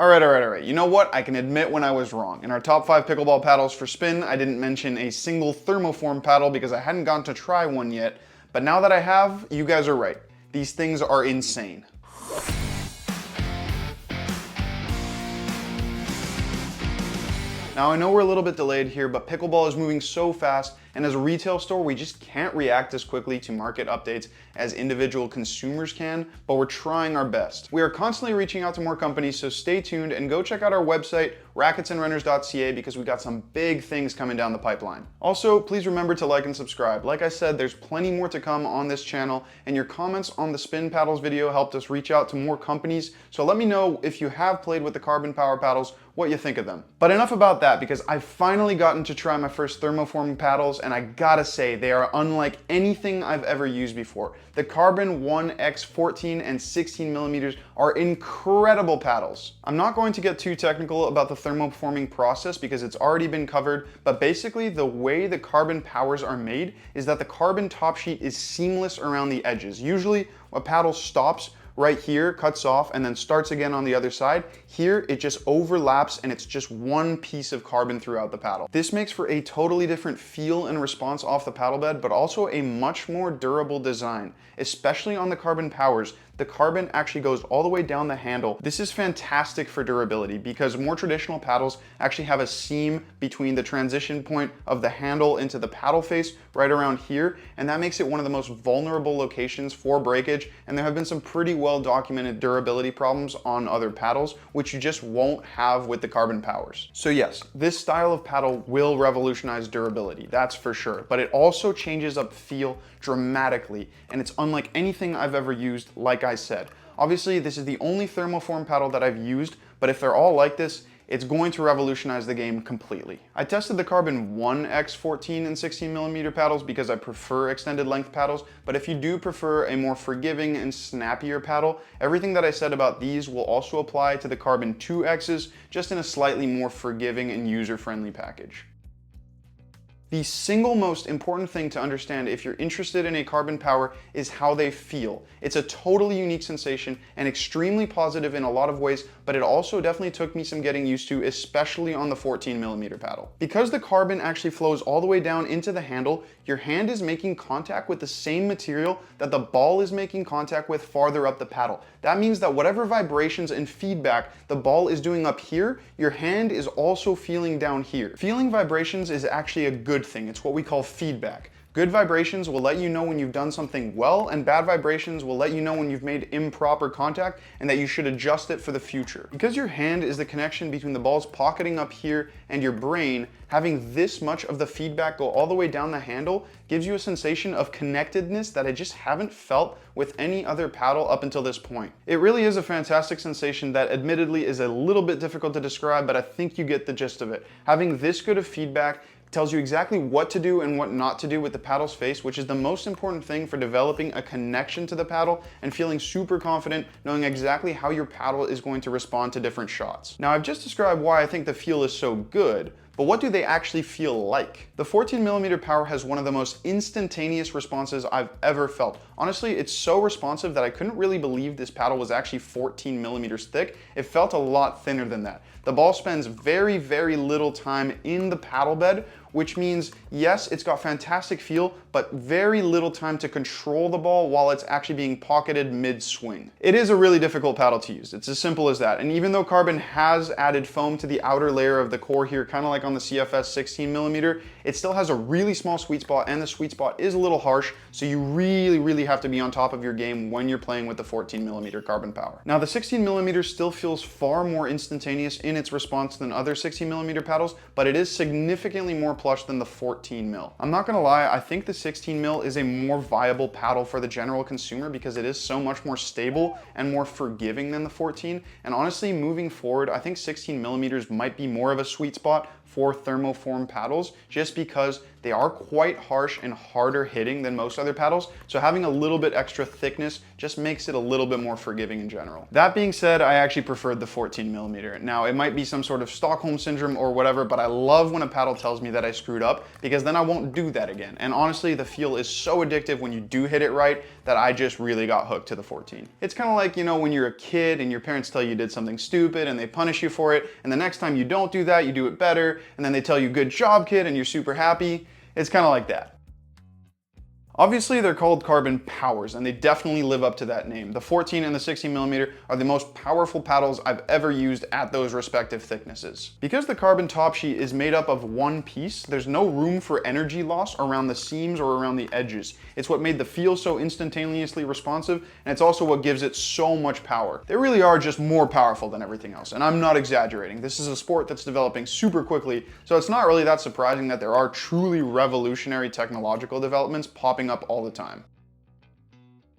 Alright. You know what? I can admit when I was wrong. In our top 5 pickleball paddles for spin, I didn't mention a single Thermoformed paddle because I hadn't gotten to try one yet. But now that I have, you guys are right. These things are insane. Now I know we're a little bit delayed here, but pickleball is moving so fast, and as a retail store, we just can't react as quickly to market updates as individual consumers can, but we're trying our best. We are constantly reaching out to more companies, so stay tuned and go check out our website, racketsandrunners.ca, because we got some big things coming down the pipeline. Also, please remember to like and subscribe. Like I said, there's plenty more to come on this channel, and your comments on the spin paddles video helped us reach out to more companies, so let me know if you have played with the Carbon Power paddles, what you think of them. But enough about that, because I've finally gotten to try my first thermoforming paddles, and I gotta say, they are unlike anything I've ever used before. The CRBN1X 14 and 16 millimeters are incredible paddles. I'm not going to get too technical about the thermoforming process because it's already been covered, but basically the way the Carbon Powers are made is that the carbon top sheet is seamless around the edges. Usually a paddle stops right here, cuts off, and then starts again on the other side. Here, it just overlaps and it's just one piece of carbon throughout the paddle. This makes for a totally different feel and response off the paddle bed, but also a much more durable design, especially on the Carbon Powers. The carbon actually goes all the way down the handle. This is fantastic for durability because more traditional paddles actually have a seam between the transition point of the handle into the paddle face right around here, and that makes it one of the most vulnerable locations for breakage, and there have been some pretty well documented durability problems on other paddles, which you just won't have with the Carbon Powers. So yes, this style of paddle will revolutionize durability, that's for sure, but it also changes up feel dramatically, and it's unlike anything I've ever used, like I said. Obviously, this is the only thermoform paddle that I've used, but if they're all like this, it's going to revolutionize the game completely. I tested the CRBN1X 14 and 16 millimeter paddles because I prefer extended length paddles, but if you do prefer a more forgiving and snappier paddle, everything that I said about these will also apply to the CRBN2Xs, just in a slightly more forgiving and user-friendly package. The single most important thing to understand if you're interested in a Carbon Power is how they feel. It's a totally unique sensation and extremely positive in a lot of ways, but it also definitely took me some getting used to, especially on the 14 millimeter paddle. Because the carbon actually flows all the way down into the handle, your hand is making contact with the same material that the ball is making contact with farther up the paddle. That means that whatever vibrations and feedback the ball is doing up here, your hand is also feeling down here. Feeling vibrations is actually a good thing. It's what we call feedback. Good vibrations will let you know when you've done something well, and bad vibrations will let you know when you've made improper contact and that you should adjust it for the future. Because your hand is the connection between the balls pocketing up here and your brain, having this much of the feedback go all the way down the handle gives you a sensation of connectedness that I just haven't felt with any other paddle up until this point. It really is a fantastic sensation that admittedly is a little bit difficult to describe, but I think you get the gist of it. Having this good of feedback tells you exactly what to do and what not to do with the paddle's face, which is the most important thing for developing a connection to the paddle and feeling super confident knowing exactly how your paddle is going to respond to different shots. Now, I've just described why I think the feel is so good, but what do they actually feel like? The 14 millimeter Power has one of the most instantaneous responses I've ever felt. Honestly, it's so responsive that I couldn't really believe this paddle was actually 14 millimeters thick. It felt a lot thinner than that. The ball spends very, very little time in the paddle bed, which means, yes, it's got fantastic feel, but very little time to control the ball while it's actually being pocketed mid-swing. It is a really difficult paddle to use. It's as simple as that. And even though Carbon has added foam to the outer layer of the core here, kind of like on the CFS 16 millimeter, it still has a really small sweet spot, and the sweet spot is a little harsh, so you really have to be on top of your game when you're playing with the 14 millimeter Carbon Power. Now, the 16 millimeter still feels far more instantaneous in its response than other 16 millimeter paddles, but it is significantly more plush than the 14 mil. I'm not gonna lie, I think the 16 mil is a more viable paddle for the general consumer because it is so much more stable and more forgiving than the 14. And honestly, moving forward, I think 16 millimeters might be more of a sweet spot for Thermoformed paddles just because they are quite harsh and harder hitting than most other paddles, so having a little bit extra thickness just makes it a little bit more forgiving in general. That being said, I actually preferred the 14mm. Now, it might be some sort of Stockholm syndrome or whatever, but I love when a paddle tells me that I screwed up because then I won't do that again. And honestly, the feel is so addictive when you do hit it right that I just really got hooked to the 14. It's kind of like, you know, when you're a kid and your parents tell you did something stupid and they punish you for it, and the next time you don't do that, you do it better, and then they tell you good job, kid, and you're super happy. It's kind of like that. Obviously, they're called CRBN Powers, and they definitely live up to that name. The 14 and the 16mm are the most powerful paddles I've ever used at those respective thicknesses. Because the carbon top sheet is made up of one piece, there's no room for energy loss around the seams or around the edges. It's what made the feel so instantaneously responsive, and it's also what gives it so much power. They really are just more powerful than everything else, and I'm not exaggerating. This is a sport that's developing super quickly, so it's not really that surprising that there are truly revolutionary technological developments popping up all the time.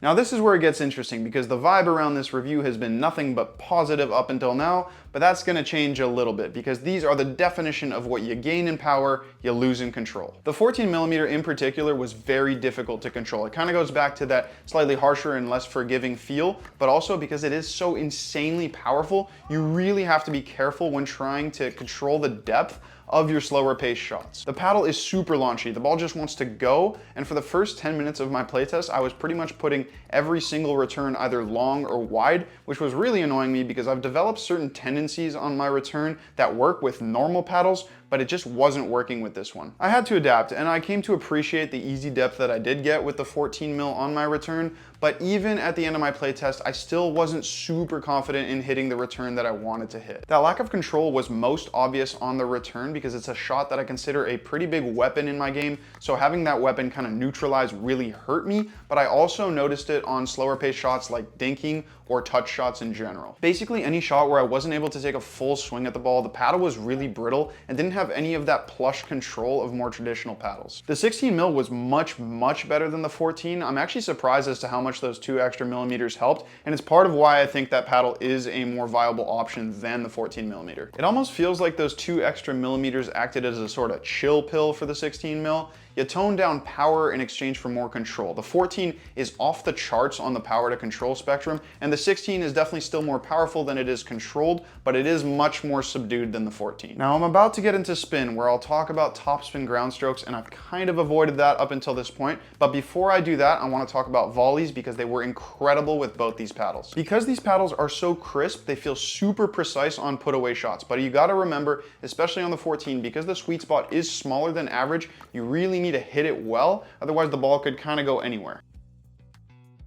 Now this is where it gets interesting because the vibe around this review has been nothing but positive up until now, but that's going to change a little bit because these are the definition of what you gain in power, you lose in control. The 14mm in particular was very difficult to control. It kind of goes back to that slightly harsher and less forgiving feel, but also because it is so insanely powerful, you really have to be careful when trying to control the depth of your slower paced shots. The paddle is super launchy, the ball just wants to go, and for the first 10 minutes of my playtest, I was pretty much putting every single return either long or wide, which was really annoying me because I've developed certain tendencies on my return that work with normal paddles, but it just wasn't working with this one. I had to adapt, and I came to appreciate the easy depth that I did get with the 14mm on my return, but even at the end of my playtest, I still wasn't super confident in hitting the return that I wanted to hit. That lack of control was most obvious on the return because it's a shot that I consider a pretty big weapon in my game, so having that weapon kind of neutralize really hurt me, but I also noticed it on slower paced shots like dinking or touch shots in general. Basically any shot where I wasn't able to take a full swing at the ball, the paddle was really brittle and didn't have any of that plush control of more traditional paddles. The 16mm was much better than the 14. I'm actually surprised as to how much those 2 extra millimeters helped, and it's part of why I think that paddle is a more viable option than the 14mm. It almost feels like those 2 extra millimeters acted as a sort of chill pill for the 16mm. You tone down power in exchange for more control. The 14 is off the charts on the power to control spectrum, and the 16 is definitely still more powerful than it is controlled, but it is much more subdued than the 14. Now I'm about to get into spin, where I'll talk about topspin ground strokes, and I've kind of avoided that up until this point, but before I do that, I want to talk about volleys because they were incredible with both these paddles. Because these paddles are so crisp, they feel super precise on put away shots, but you gotta remember, especially on the 14, because the sweet spot is smaller than average, you really need to hit it well, otherwise the ball could kind of go anywhere.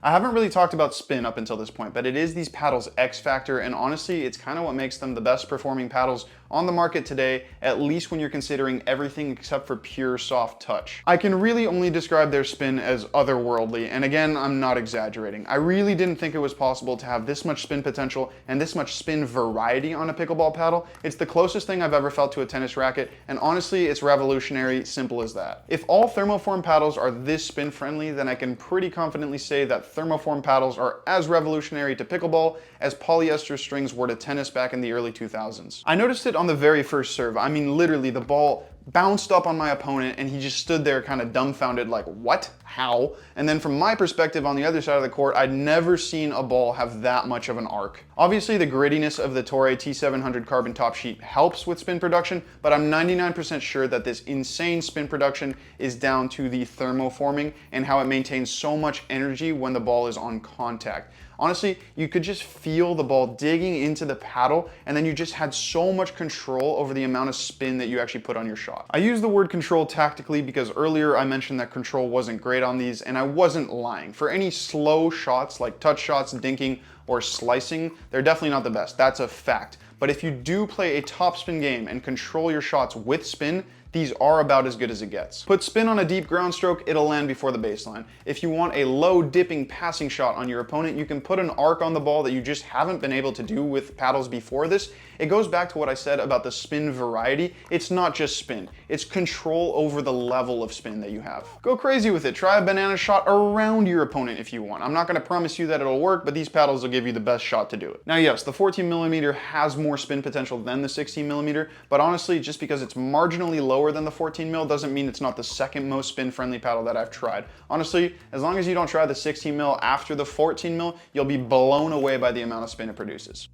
I haven't really talked about spin up until this point, but it is these paddles' X factor, and honestly, it's kind of what makes them the best performing paddles on the market today, at least when you're considering everything except for pure soft touch. I can really only describe their spin as otherworldly, and again, I'm not exaggerating. I really didn't think it was possible to have this much spin potential and this much spin variety on a pickleball paddle. It's the closest thing I've ever felt to a tennis racket, and honestly, it's revolutionary, simple as that. If all thermoform paddles are this spin friendly, then I can pretty confidently say that thermoform paddles are as revolutionary to pickleball as polyester strings were to tennis back in the early 2000s. I noticed it on the very first serve. I mean, literally, the ball bounced up on my opponent and he just stood there kind of dumbfounded like, what? How? And then from my perspective on the other side of the court, I'd never seen a ball have that much of an arc. Obviously, the grittiness of the Toray T700 carbon top sheet helps with spin production, but I'm 99% sure that this insane spin production is down to the thermoforming and how it maintains so much energy when the ball is on contact. Honestly, you could just feel the ball digging into the paddle, and then you just had so much control over the amount of spin that you actually put on your shot. I use the word control tactically because earlier I mentioned that control wasn't great on these, and I wasn't lying. For any slow shots like touch shots, dinking, or slicing, they're definitely not the best. That's a fact. But if you do play a topspin game and control your shots with spin, these are about as good as it gets. Put spin on a deep ground stroke, it'll land before the baseline. If you want a low dipping passing shot on your opponent, you can put an arc on the ball that you just haven't been able to do with paddles before this. It goes back to what I said about the spin variety. It's not just spin, it's control over the level of spin that you have. Go crazy with it. Try a banana shot around your opponent if you want. I'm not gonna promise you that it'll work, but these paddles will give you the best shot to do it. Now yes, the 14mm has more spin potential than the 16mm, but honestly, just because it's marginally lower than the 14mm doesn't mean it's not the second most spin friendly paddle that I've tried. Honestly, as long as you don't try the 16mm after the 14mm, you'll be blown away by the amount of spin it produces.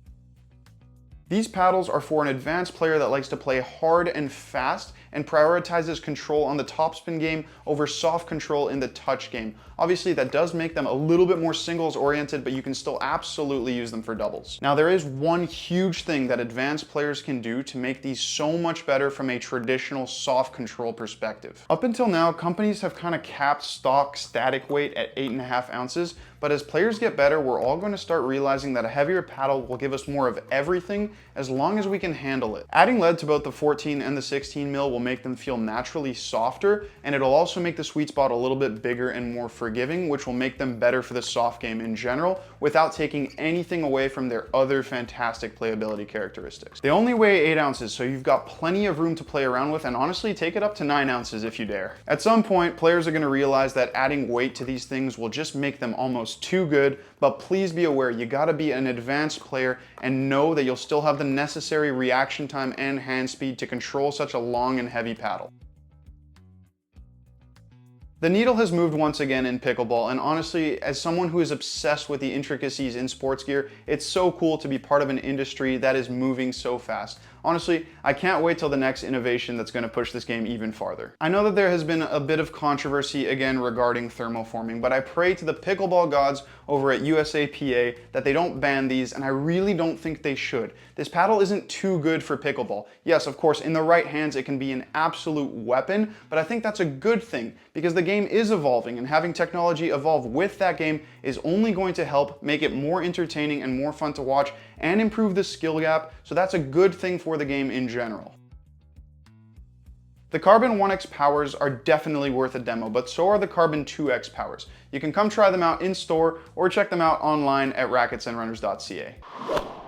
These paddles are for an advanced player that likes to play hard and fast and prioritizes control on the topspin game over soft control in the touch game. Obviously, that does make them a little bit more singles oriented, but you can still absolutely use them for doubles. Now, there is one huge thing that advanced players can do to make these so much better from a traditional soft control perspective. Up until now, companies have kind of capped stock static weight at 8.5 ounces, but as players get better, we're all going to start realizing that a heavier paddle will give us more of everything as long as we can handle it. Adding lead to both the 14 and the 16mm will make them feel naturally softer, and it'll also make the sweet spot a little bit bigger and more forgiving, which will make them better for the soft game in general without taking anything away from their other fantastic playability characteristics. They only weigh 8 ounces, so you've got plenty of room to play around with, and honestly, take it up to 9 ounces if you dare. At some point, players are going to realize that adding weight to these things will just make them almost too good, but please be aware, you gotta be an advanced player and know that you'll still have the necessary reaction time and hand speed to control such a long and heavy paddle. The needle has moved once again in pickleball, and honestly, as someone who is obsessed with the intricacies in sports gear, it's so cool to be part of an industry that is moving so fast. Honestly, I can't wait till the next innovation that's going to push this game even farther. I know that there has been a bit of controversy again regarding thermoforming, but I pray to the pickleball gods over at USAPA that they don't ban these, and I really don't think they should. This paddle isn't too good for pickleball. Yes, of course, in the right hands it can be an absolute weapon, but I think that's a good thing because the game is evolving, and having technology evolve with that game is only going to help make it more entertaining and more fun to watch and improve the skill gap, so that's a good thing for the game in general. The CRBN1X powers are definitely worth a demo, but so are the CRBN2X powers. You can come try them out in store or check them out online at racketsandrunners.ca.